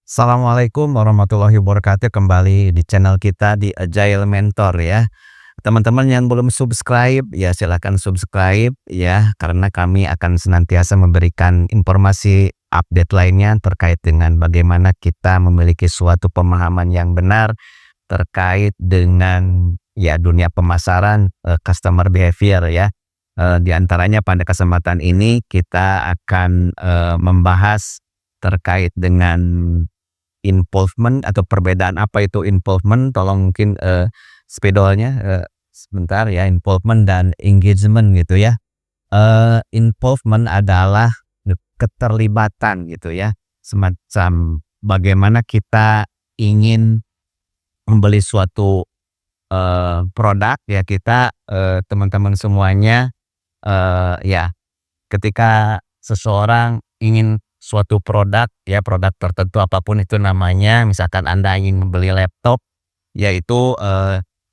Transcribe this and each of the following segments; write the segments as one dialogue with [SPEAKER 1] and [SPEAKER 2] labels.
[SPEAKER 1] Assalamualaikum warahmatullahi wabarakatuh. Kembali di channel kita di Agile Mentor ya. Teman-teman yang belum subscribe ya silakan subscribe ya, karena kami akan senantiasa memberikan informasi update lainnya terkait dengan bagaimana kita memiliki suatu pemahaman yang benar terkait dengan ya dunia pemasaran, customer behavior ya. Di antaranya pada kesempatan ini kita akan membahas terkait dengan involvement atau perbedaan apa itu involvement. Tolong mungkin, spidolnya, sebentar ya, involvement dan engagement gitu ya. Involvement adalah keterlibatan gitu ya, semacam bagaimana kita ingin membeli suatu, produk ya kita, teman-teman semuanya, ya ketika seseorang ingin suatu produk ya, produk tertentu apapun itu namanya, misalkan Anda ingin membeli laptop, yaitu,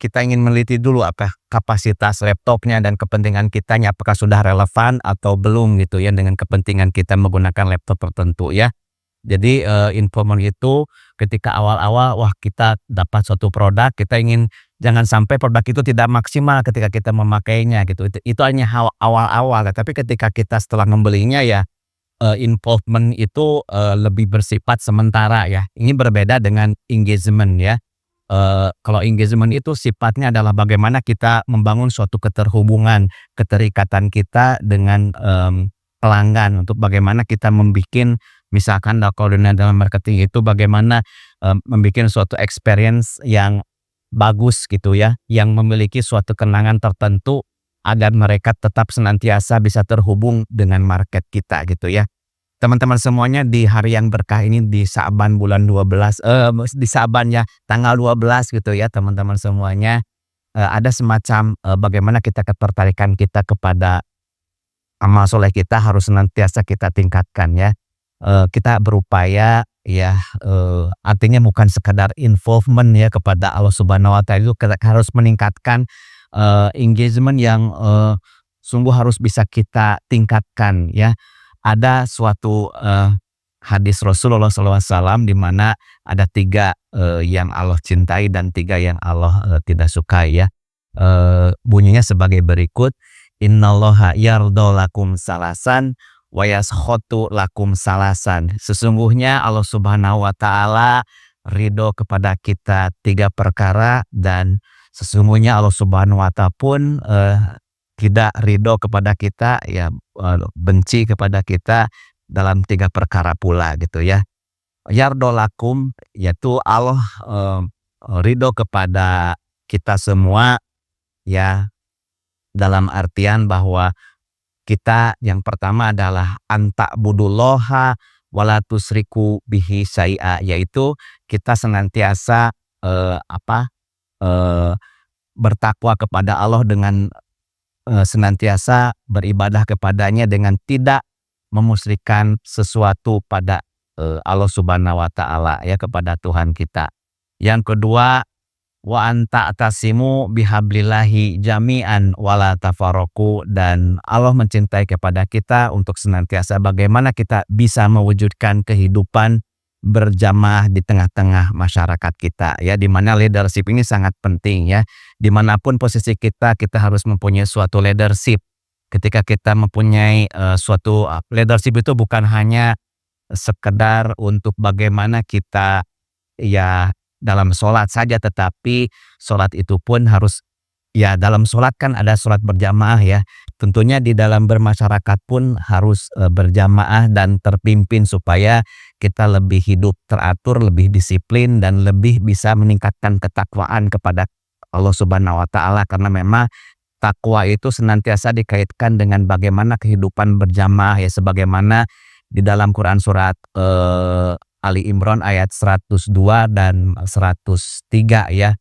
[SPEAKER 1] kita ingin meneliti dulu apa kapasitas laptopnya dan kepentingan kitanya, apakah sudah relevan atau belum gitu ya dengan kepentingan kita menggunakan laptop tertentu ya. Jadi, informan itu ketika awal-awal, wah kita dapat suatu produk, kita ingin jangan sampai produk itu tidak maksimal ketika kita memakainya gitu. Itu hanya awal-awal, tapi ketika kita setelah membelinya ya, involvement itu, lebih bersifat sementara ya. Ini berbeda dengan engagement ya. Kalau engagement itu sifatnya adalah bagaimana kita membangun suatu keterhubungan, keterikatan kita dengan, pelanggan, untuk bagaimana kita membikin misalkan kalau dalam marketing itu bagaimana, membikin suatu experience yang bagus gitu ya, yang memiliki suatu kenangan tertentu agar mereka tetap senantiasa bisa terhubung dengan market kita gitu ya. Teman-teman semuanya di hari yang berkah ini di Sa'ban bulan 12, di Sa'ban ya tanggal 12 gitu ya teman-teman semuanya, ada semacam, bagaimana kita ketertarikan kita kepada amal soleh kita harus senantiasa kita tingkatkan ya. Kita berupaya ya, artinya bukan sekadar involvement ya kepada Allah Subhanahu wa Ta'ala, itu kita harus meningkatkan, engagement yang, sungguh harus bisa kita tingkatkan ya. Ada suatu, hadis Rasulullah SAW di mana ada 3, yang Allah cintai dan 3 yang Allah, tidak sukai ya. Bunyinya sebagai berikut, "Innallaha yardha lakum salasan wa yaskhatu lakum salasan." Sesungguhnya Allah Subhanahu wa Ta'ala ridho kepada kita 3 perkara, dan sesungguhnya Allah Subhanahu wa Ta'ala pun, tidak ridho kepada kita ya, benci kepada kita dalam 3 perkara pula gitu ya. Yardha lakum yaitu Allah, ridho kepada kita semua ya, dalam artian bahwa kita yang pertama adalah anta'budullaha wala tusyriku bihi syai'a, yaitu kita senantiasa, eee, bertakwa kepada Allah dengan, senantiasa beribadah kepadanya dengan tidak memusyrikan sesuatu pada, Allah Subhanahu wa Ta'ala ya, kepada Tuhan kita. Yang kedua, wa anta'tasimu bihablillahi jami'an wala tafarraqu, dan Allah mencintai kepada kita untuk senantiasa bagaimana kita bisa mewujudkan kehidupan berjamaah di tengah-tengah masyarakat kita ya, di mana leadership ini sangat penting ya. Dimanapun posisi kita, kita harus mempunyai suatu leadership. Ketika kita mempunyai, suatu leadership itu bukan hanya sekedar untuk bagaimana kita ya dalam sholat saja, tetapi sholat itu pun harus ya, dalam sholat kan ada sholat berjamaah ya. Tentunya di dalam bermasyarakat pun harus, berjamaah dan terpimpin supaya kita lebih hidup teratur, lebih disiplin, dan lebih bisa meningkatkan ketakwaan kepada Allah Subhanahu wa Ta'ala, karena memang takwa itu senantiasa dikaitkan dengan bagaimana kehidupan berjamaah ya, sebagaimana di dalam Quran surat, Ali Imran ayat 102 dan 103 ya.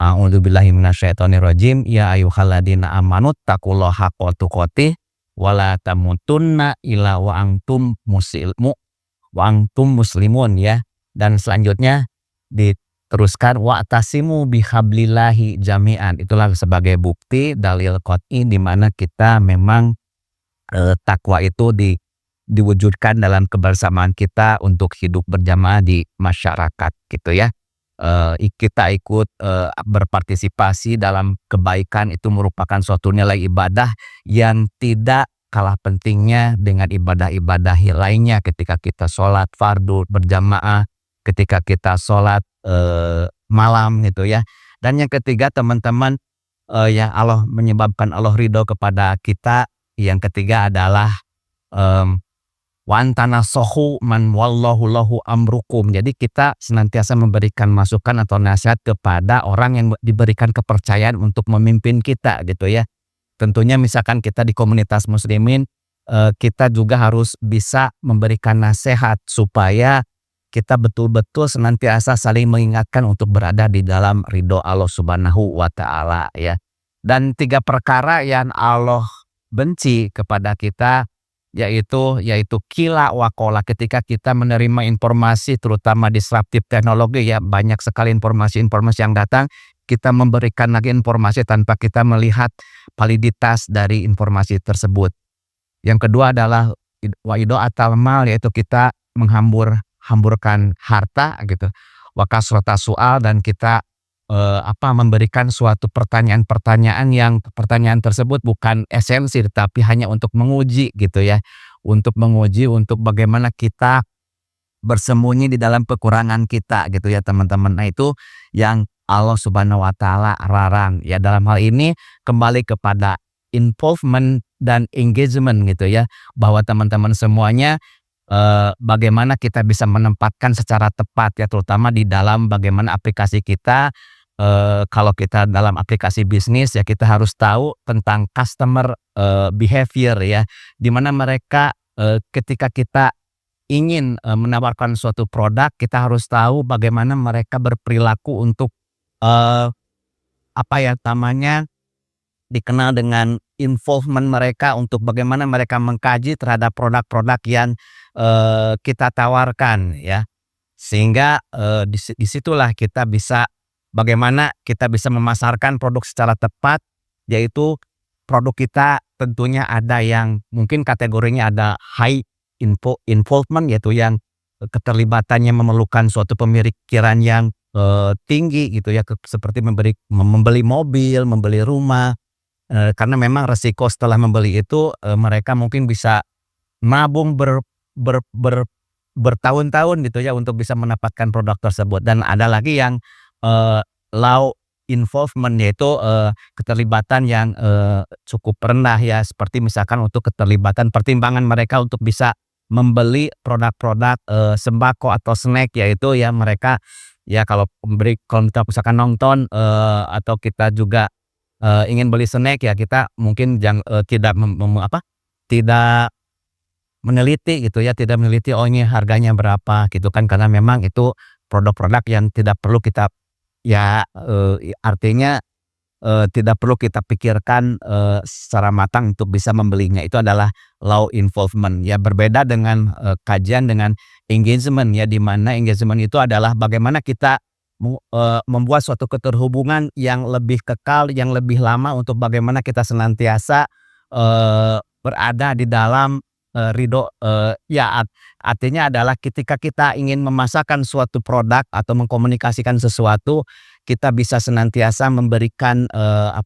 [SPEAKER 1] A'udzubillahi minasyaitonirrajim. Ya ayyuhalladzina amanu taqullaha haqqa tuqatih wa la tamutunna illa wa antum muslimun ya. Dan selanjutnya diteruskan wa'tasimu bihablillahi jami'an. Itulah sebagai bukti dalil qat'i di mana kita memang, takwa itu diwujudkan dalam kebersamaan kita untuk hidup berjamaah di masyarakat gitu ya. Kita ikut berpartisipasi dalam kebaikan itu merupakan suatu nilai ibadah yang tidak kalah pentingnya dengan ibadah-ibadah lainnya ketika kita sholat fardu berjamaah, ketika kita sholat malam gitu ya. Dan yang ketiga teman-teman, yang Allah menyebabkan Allah ridho kepada kita, yang ketiga adalah wan tanasohu man wallahu lahu amrukum. Jadi kita senantiasa memberikan masukan atau nasihat kepada orang yang diberikan kepercayaan untuk memimpin kita gitu ya. Tentunya misalkan kita di komunitas muslimin, kita juga harus bisa memberikan nasihat supaya kita betul-betul senantiasa saling mengingatkan untuk berada di dalam ridho Allah Subhanahu wa Ta'ala ya. Dan 3 perkara yang Allah benci kepada kita yaitu kila wakola, ketika kita menerima informasi terutama disruptif teknologi ya, banyak sekali informasi-informasi yang datang, kita memberikan lagi informasi tanpa kita melihat validitas dari informasi tersebut. Yang kedua adalah waido atal mal, yaitu kita hamburkan harta gitu. Wakasrota soal, dan kita memberikan suatu pertanyaan-pertanyaan yang pertanyaan tersebut bukan esensi tapi hanya untuk menguji gitu ya. Untuk menguji untuk bagaimana kita bersembunyi di dalam kekurangan kita gitu ya teman-teman. Nah itu yang Allah Subhanahu wa Ta'ala larang ya. Dalam hal ini kembali kepada involvement dan engagement gitu ya, bahwa teman-teman semuanya bagaimana kita bisa menempatkan secara tepat ya, terutama di dalam bagaimana aplikasi kita. Kalau kita dalam aplikasi bisnis ya, kita harus tahu tentang customer behavior ya, dimana mereka ketika kita ingin menawarkan suatu produk, kita harus tahu bagaimana mereka berperilaku untuk dikenal dengan involvement mereka, untuk bagaimana mereka mengkaji terhadap produk-produk yang kita tawarkan ya, sehingga disitulah kita bisa bagaimana kita bisa memasarkan produk secara tepat, yaitu produk kita tentunya ada yang mungkin kategorinya ada high involvement, yaitu yang keterlibatannya memerlukan suatu pemikiran yang tinggi gitu ya, seperti membeli mobil, membeli rumah, karena memang resiko setelah membeli itu mereka mungkin bisa nabung bertahun-tahun gitu ya untuk bisa mendapatkan produk tersebut. Dan ada lagi yang low involvement, yaitu keterlibatan yang cukup rendah ya, seperti misalkan untuk keterlibatan pertimbangan mereka untuk bisa membeli produk-produk sembako atau snack, yaitu ya mereka ya kalau kita misalkan nonton atau kita juga ingin beli snack ya, kita mungkin tidak meneliti gitu ya, tidak meneliti oh ini harganya berapa gitu kan, karena memang itu produk-produk yang tidak perlu kita ya, artinya tidak perlu kita pikirkan secara matang untuk bisa membelinya. Itu adalah low involvement ya, berbeda dengan kajian dengan engagement ya, di mana engagement itu adalah bagaimana kita membuat suatu keterhubungan yang lebih kekal, yang lebih lama, untuk bagaimana kita senantiasa berada di dalam ridho ya, artinya adalah ketika kita ingin memasarkan suatu produk atau mengkomunikasikan sesuatu, kita bisa senantiasa memberikan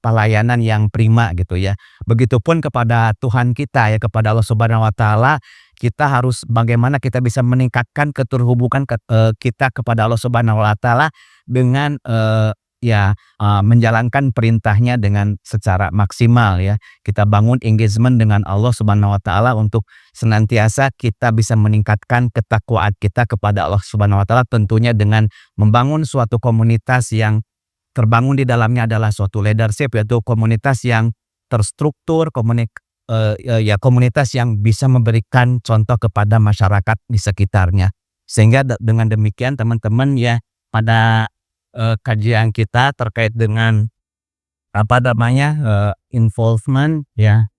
[SPEAKER 1] layanan yang prima gitu ya. Begitupun kepada Tuhan kita ya, kepada Allah Subhanahu wa Ta'ala, kita harus bagaimana kita bisa meningkatkan keterhubungan kita kepada Allah Subhanahu wa Ta'ala dengan menjalankan perintahnya dengan secara maksimal ya. Kita bangun engagement dengan Allah Subhanahu wa Ta'ala untuk senantiasa kita bisa meningkatkan ketakwaan kita kepada Allah Subhanahu wa Ta'ala, tentunya dengan membangun suatu komunitas yang terbangun di dalamnya adalah suatu leadership, yaitu komunitas yang terstruktur, komunitas yang bisa memberikan contoh kepada masyarakat di sekitarnya. Sehingga dengan demikian teman-teman ya, pada kajian kita terkait dengan involvement ya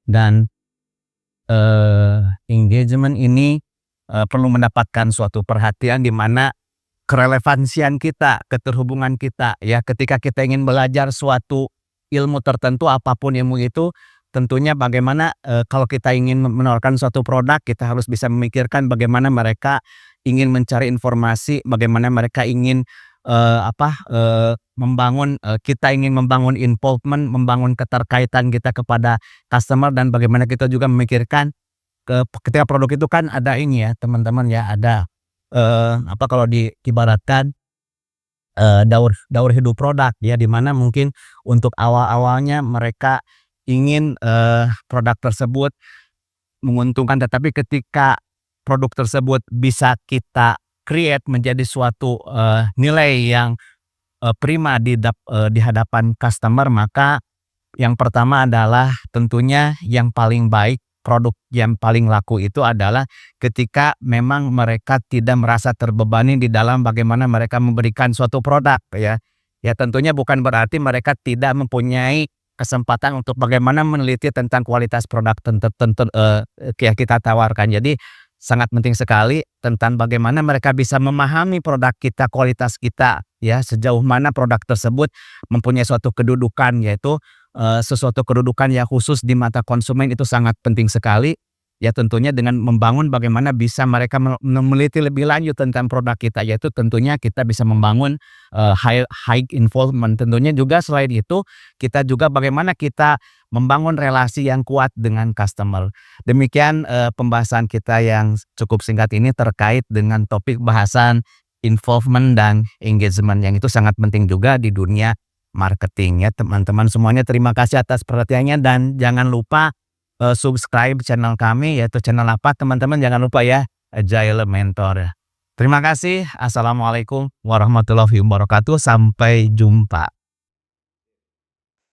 [SPEAKER 1] dan engagement ini perlu mendapatkan suatu perhatian, di mana kerelevansian kita, keterhubungan kita ya, ketika kita ingin belajar suatu ilmu tertentu, apapun ilmu itu, tentunya bagaimana, kalau kita ingin menawarkan suatu produk, kita harus bisa memikirkan bagaimana mereka ingin mencari informasi, bagaimana mereka ingin, membangun, kita ingin membangun involvement, membangun keterkaitan kita kepada customer, dan bagaimana kita juga memikirkan ketika produk itu kan ada ini ya teman-teman ya, ada, kalau diibaratkan, daur daur hidup produk ya, di mana mungkin untuk awal-awalnya mereka ingin, produk tersebut menguntungkan, tetapi ketika produk tersebut bisa kita create menjadi suatu, nilai yang, prima di hadapan customer, maka yang pertama adalah tentunya yang paling baik, produk yang paling laku itu adalah ketika memang mereka tidak merasa terbebani di dalam bagaimana mereka memberikan suatu produk ya. Ya tentunya bukan berarti mereka tidak mempunyai kesempatan untuk bagaimana meneliti tentang kualitas produk yang kita tawarkan. Jadi sangat penting sekali tentang bagaimana mereka bisa memahami produk kita, kualitas kita ya, sejauh mana produk tersebut mempunyai suatu kedudukan, yaitu sesuatu kedudukan yang khusus di mata konsumen, itu sangat penting sekali. Ya tentunya dengan membangun bagaimana bisa mereka meneliti lebih lanjut tentang produk kita, yaitu tentunya kita bisa membangun, high involvement. Tentunya juga selain itu, kita juga bagaimana kita membangun relasi yang kuat dengan customer. Demikian, pembahasan kita yang cukup singkat ini terkait dengan topik bahasan involvement dan engagement, yang itu sangat penting juga di dunia marketing ya teman-teman semuanya. Terima kasih atas perhatiannya, dan jangan lupa, subscribe channel kami, yaitu channel apa teman-teman, jangan lupa ya, Agile Mentor. Terima kasih. Assalamualaikum warahmatullahi wabarakatuh. Sampai jumpa.